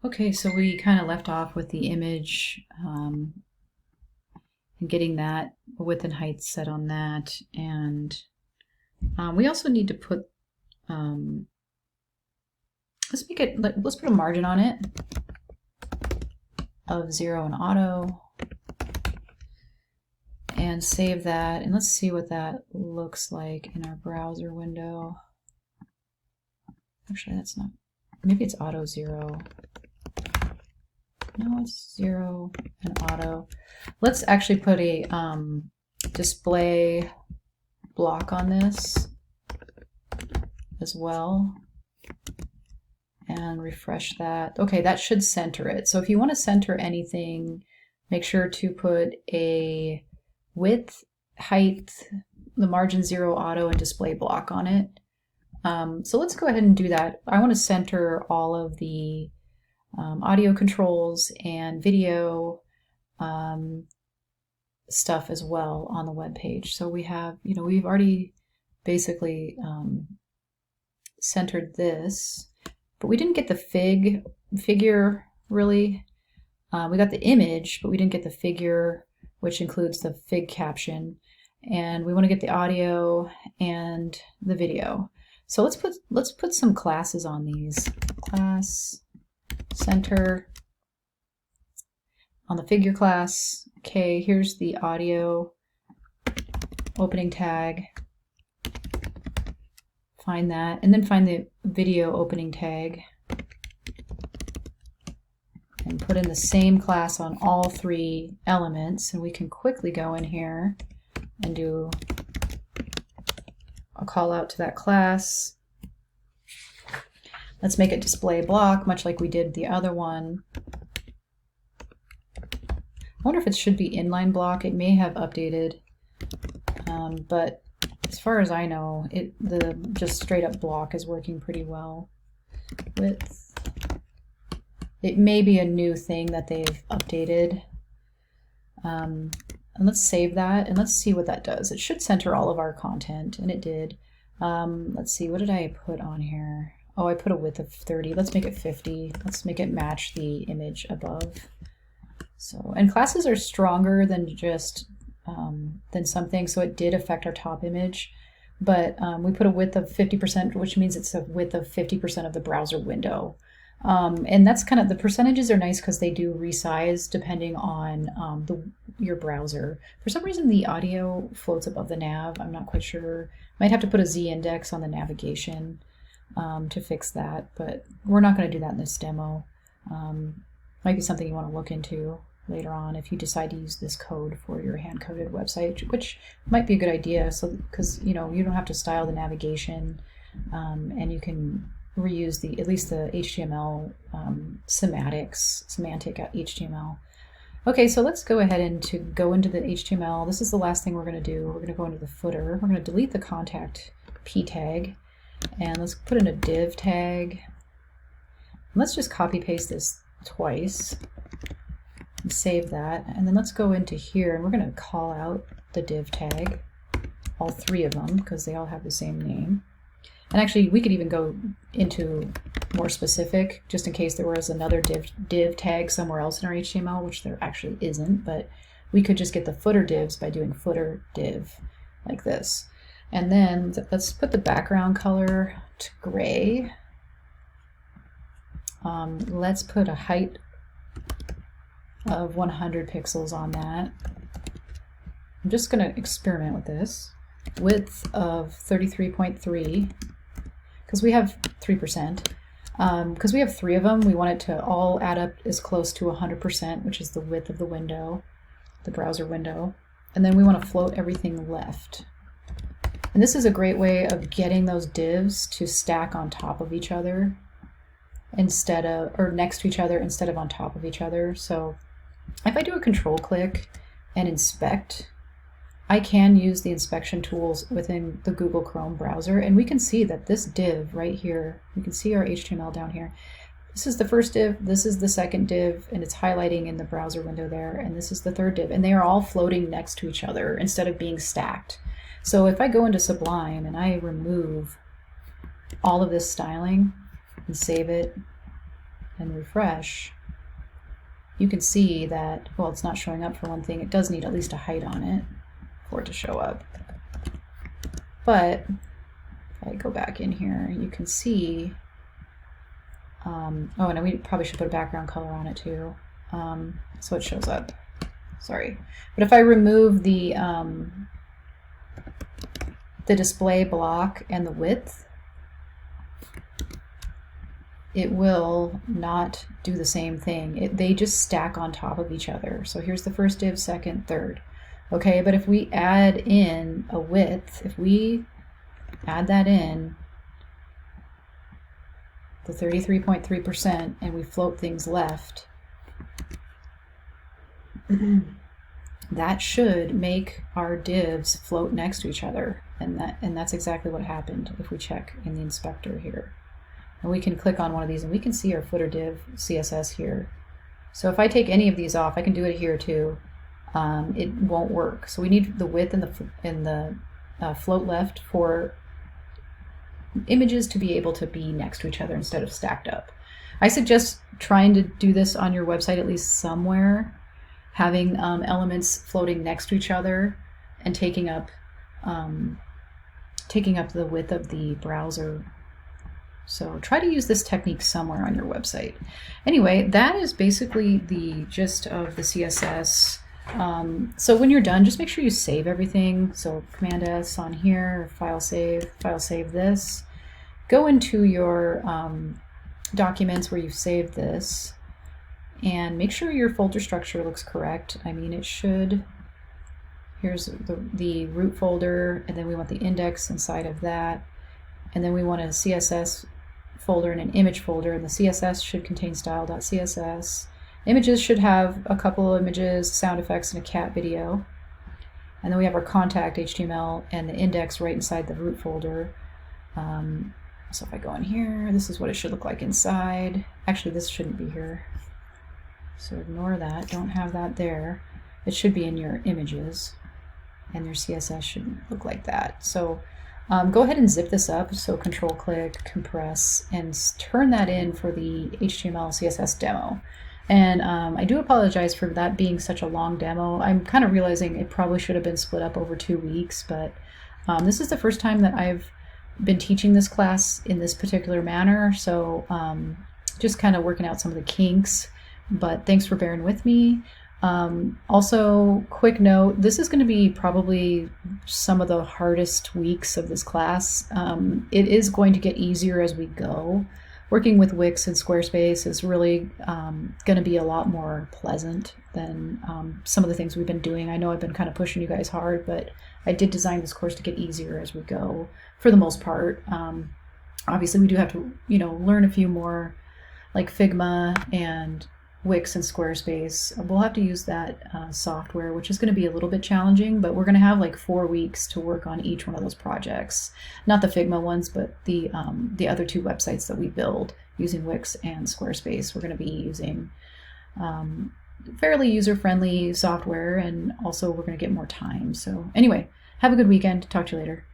Okay, so we kind of left off with the image and getting that width and height set on that, and we also need to put let's put a margin on it of 0 and auto, and save that, and let's see what that looks like in our browser window. Actually, that's not, maybe it's auto 0. No, it's 0 and auto. Let's actually put a display block on this as well and refresh that. Okay, that should center it. So if you want to center anything, make sure to put a width, height, the margin 0, auto, and display block on it. So let's go ahead and do that. I want to center all of the audio controls and video stuff as well on the web page. So we have, we've already basically centered this, but we didn't get the figure really. We got the image, but we didn't get the figure, which includes the fig caption. And we want to get the audio and the video. So let's put some classes on these. Class center on the figure class. Okay, here's the audio opening tag. Find that, and then find the video opening tag and put in the same class on all 3 elements. And we can quickly go in here and do a call out to that class. Let's make it display block, much like we did the other one. I wonder if it should be inline block. It may have updated, but as far as I know, the just straight up block is working pretty well. Width. It may be a new thing that they've updated. And let's save that and let's see what that does. It should center all of our content, and it did. Let's see, what did I put on here? Oh, I put a width of 30. Let's make it 50. Let's make it match the image above. So, and classes are stronger than just than something, so it did affect our top image. But we put a width of 50%, which means it's a width of 50% of the browser window. And that's kind of, the percentages are nice because they do resize depending on your browser. For some reason, the audio floats above the nav. I'm not quite sure. Might have to put a Z index on the navigation to fix that, but we're not going to do that in this demo. Might be something you want to look into later on if you decide to use this code for your hand-coded website, which might be a good idea. So, because you don't have to style the navigation, and you can reuse at least the HTML semantic HTML. Okay, so let's go ahead and go into the HTML. This is the last thing we're going to do. We're going to go into the footer. We're going to delete the contact p tag, and let's put in a div tag. Let's just copy paste this twice and save that, and then let's go into here and we're going to call out the div tag, all 3 of them, because they all have the same name. And actually, we could even go into more specific, just in case there was another div tag somewhere else in our HTML, which there actually isn't, but we could just get the footer divs by doing footer div like this. And then let's put the background color to gray. Let's put a height of 100 pixels on that. I'm just going to experiment with this. Width of 33.3, because we have 3%. Because we have 3 of them, we want it to all add up as close to 100%, which is the width of the window, the browser window. And then we want to float everything left. And this is a great way of getting those divs to stack on top of each other instead of, or next to each other instead of on top of each other. So if I do a control click and inspect, I can use the inspection tools within the Google Chrome browser, and we can see that this div right here, we can see our HTML down here. This is the first div, this is the second div, and it's highlighting in the browser window there, and this is the third div, and they are all floating next to each other instead of being stacked. So if I go into Sublime and I remove all of this styling and save it, and refresh, you can see that, well, it's not showing up for one thing. It does need at least a height on it for it to show up. But if I go back in here, you can see, oh, and we probably should put a background color on it too, so it shows up. Sorry. But if I remove the display block and the width, it will not do the same thing. They just stack on top of each other. So here's the first div, second, third. Okay, but if we add in a width, if we add that in, the 33.3%, and we float things left, that should make our divs float next to each other. And that's exactly what happened if we check in the inspector here. And we can click on one of these and we can see our footer div CSS here. So if I take any of these off, I can do it here too. It won't work. So we need the width and the float left for images to be able to be next to each other instead of stacked up. I suggest trying to do this on your website at least somewhere, having elements floating next to each other and taking up the width of the browser. So try to use this technique somewhere on your website. Anyway, that is basically the gist of the CSS. So when you're done, just make sure you save everything. So Command S on here, file save this. Go into your documents where you've saved this and make sure your folder structure looks correct. I mean, it should. Here's the root folder, and then we want the index inside of that. And then we want a CSS folder and an image folder, and the CSS should contain style.css. Images should have a couple of images, sound effects, and a cat video. And then we have our contact HTML and the index right inside the root folder. So if I go in here, this is what it should look like inside. Actually, this shouldn't be here. So ignore that, don't have that there. It should be in your images, and your CSS should look like that. So go ahead and zip this up, so control click, compress, and turn that in for the HTML CSS demo. And I do apologize for that being such a long demo. I'm kind of realizing it probably should have been split up over 2 weeks, but this is the first time that I've been teaching this class in this particular manner, so just kind of working out some of the kinks, but thanks for bearing with me. Also, quick note, this is going to be probably some of the hardest weeks of this class. It is going to get easier as we go. Working with Wix and Squarespace is really going to be a lot more pleasant than some of the things we've been doing. I know I've been kind of pushing you guys hard, but I did design this course to get easier as we go, for the most part. Obviously, we do have to, learn a few more, like Figma and Wix and Squarespace. We'll have to use that software, which is going to be a little bit challenging, but we're going to have like 4 weeks to work on each one of those projects. Not the Figma ones, but the other 2 websites that we build using Wix and Squarespace. We're going to be using fairly user-friendly software, and also we're going to get more time. So anyway, have a good weekend. Talk to you later.